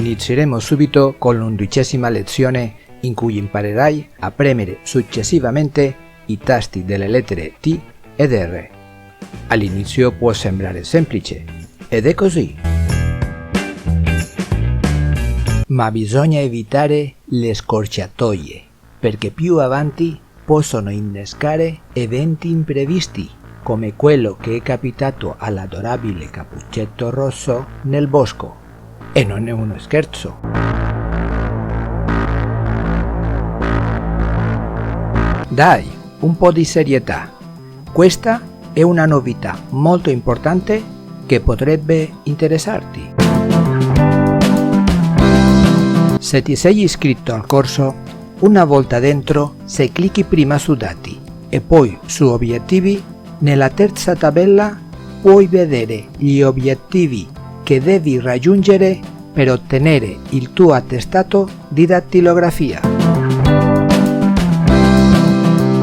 Inizieremo subito con l'11ª lezione in cui imparerai a premere successivamente i tasti delle lettere T ed R. All'inizio può sembrare semplice, ed è così. Ma bisogna evitare le scorciatoie, perché più avanti possono innescare eventi imprevisti, come quello che è capitato all'adorabile Cappuccetto Rosso nel bosco. E non è uno scherzo. Dai, un po' di serietà. Questa è una novità molto importante che potrebbe interessarti. Se ti sei iscritto al corso, una volta dentro, se clicchi prima su Dati e poi su Obiettivi, nella terza tabella puoi vedere gli obiettivi che devi raggiungere per ottenere il tuo attestato di dattilografia.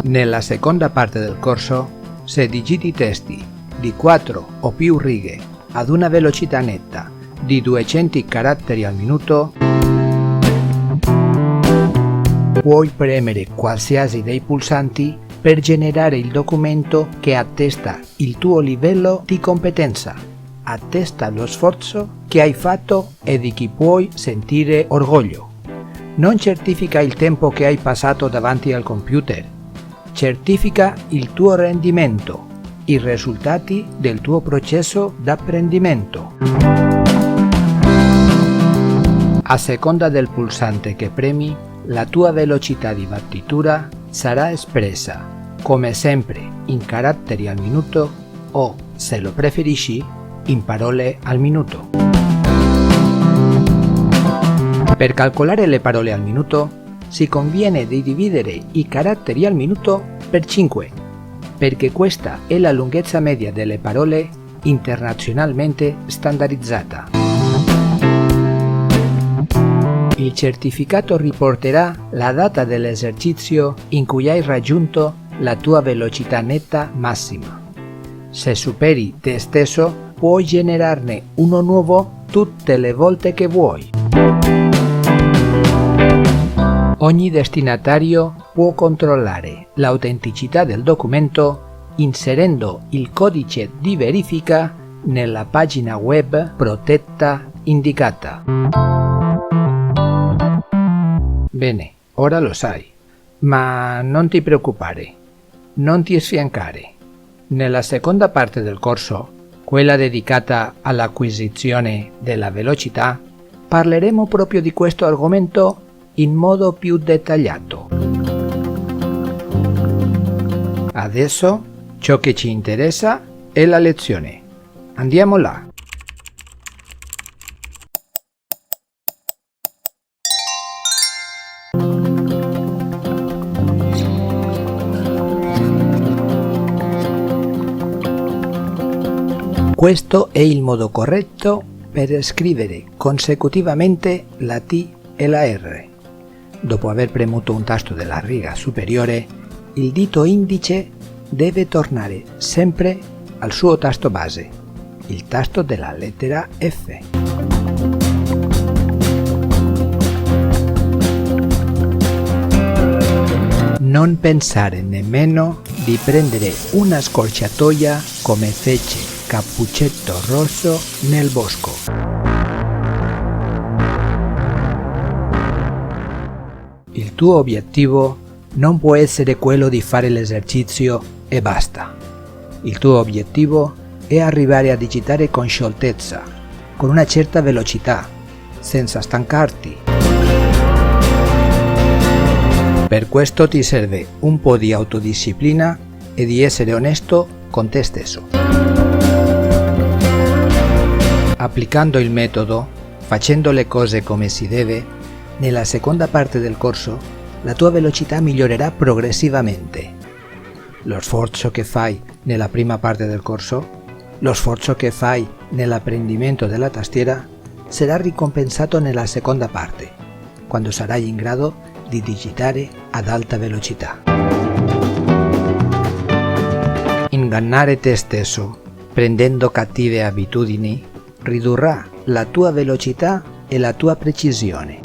Nella seconda parte del corso, se digiti testi di 4 o più righe ad una velocità netta di 200 caratteri al minuto, puoi premere qualsiasi dei pulsanti per generare il documento che attesta il tuo livello di competenza, attesta lo sforzo che hai fatto e di cui puoi sentire orgoglio. Non certifica il tempo che hai passato davanti al computer, certifica il tuo rendimento, i risultati del tuo processo d'apprendimento. A seconda del pulsante che premi, la tua velocità di battitura sarà espressa, come sempre, in caratteri al minuto o, se lo preferisci, in parole al minuto. Per calcolare le parole al minuto, si conviene di dividere i caratteri al minuto per 5, perché questa è la lunghezza media delle parole internazionalmente standardizzata. Il certificato riporterà la data dell'esercizio in cui hai raggiunto la tua velocità netta massima. Se superi te stesso, puoi generarne uno nuovo tutte le volte che vuoi. Ogni destinatario può controllare l'autenticità del documento inserendo il codice di verifica nella pagina web protetta indicata. Bene, ora lo sai, ma non ti preoccupare, non ti sfiancare. Nella seconda parte del corso, quella dedicata all'acquisizione della velocità, parleremo proprio di questo argomento in modo più dettagliato. Adesso ciò che ci interessa è la lezione. Andiamo là. Questo è il modo corretto per scrivere consecutivamente la T e la R. Dopo aver premuto un tasto della riga superiore, il dito indice deve tornare sempre al suo tasto base, il tasto della lettera F. Non pensare nemmeno di prendere una scorciatoia come fece Cappuccetto Rosso nel bosco. Il tuo obiettivo non può essere quello di fare l'esercizio e basta. Il tuo obiettivo è arrivare a digitare con scioltezza, con una certa velocità, senza stancarti. Per questo ti serve un po' di autodisciplina e di essere onesto con te stesso. Applicando il metodo, facendo le cose come si deve, nella seconda parte del corso la tua velocità migliorerà progressivamente. Lo sforzo che fai nella prima parte del corso, lo sforzo che fai nell'apprendimento della tastiera, sarà ricompensato nella seconda parte, quando sarai in grado di digitare ad alta velocità. Ingannare te stesso, prendendo cattive abitudini, ridurrà la tua velocità e la tua precisione.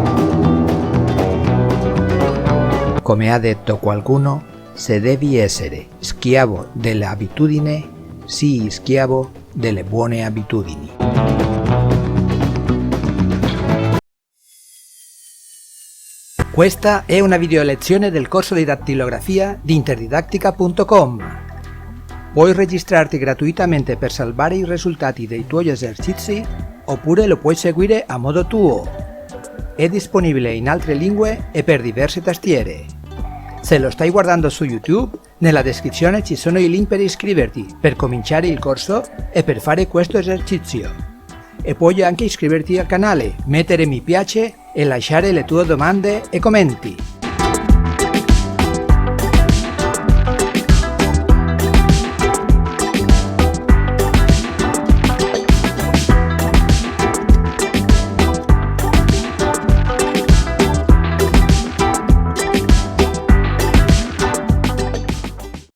Come ha detto qualcuno, se devi essere schiavo dell'abitudine, sii schiavo delle buone abitudini. Questa è una video lezione del corso di dattillografia di interdidattica.com. Puoi registrarti gratuitamente per salvare i risultati dei tuoi esercizi oppure lo puoi seguire a modo tuo. È disponibile in altre lingue e per diverse tastiere. Se lo stai guardando su YouTube, nella descrizione ci sono i link per iscriverti, per cominciare il corso e per fare questo esercizio. E puoi anche iscriverti al canale, mettere mi piace e lasciare le tue domande e commenti.